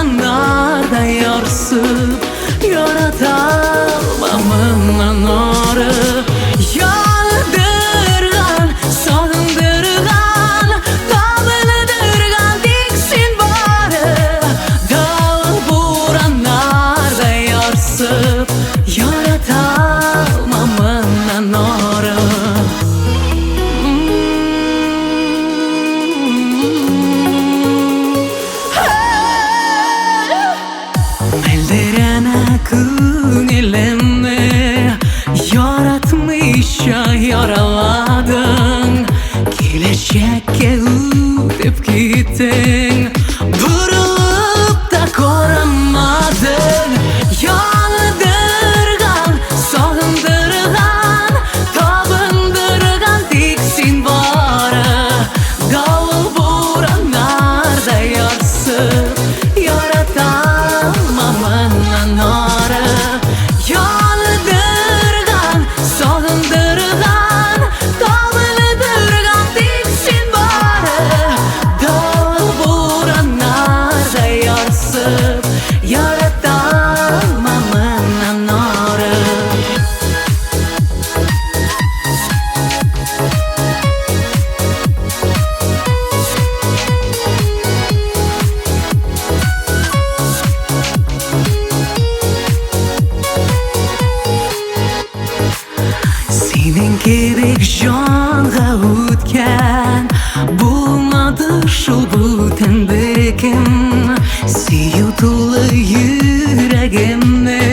buranlarda yarsıp yaratamamın nuru. Yaldırgan, sağındırgan, kabıldırgan diksin barı. Dağ buranlarda yarsıp yaratamamın nuru. Ellerine küneleme yaratmışa yaraladın. Gelecek'e ötüp gittin, vurulup da korumadın. Yaldırgan, sağındırgan, tabındırgan diksin barı. Davul buranlarda yarsıp yaratamamın nuru. Yaldırgan, sağındırgan, tabındırgan diksin barı. Davul buranlarda yarsıp yaratamamın nuru. Senin gerek canğa ötken bulmadı şu bütün birikim. Siyutulu yüreğimde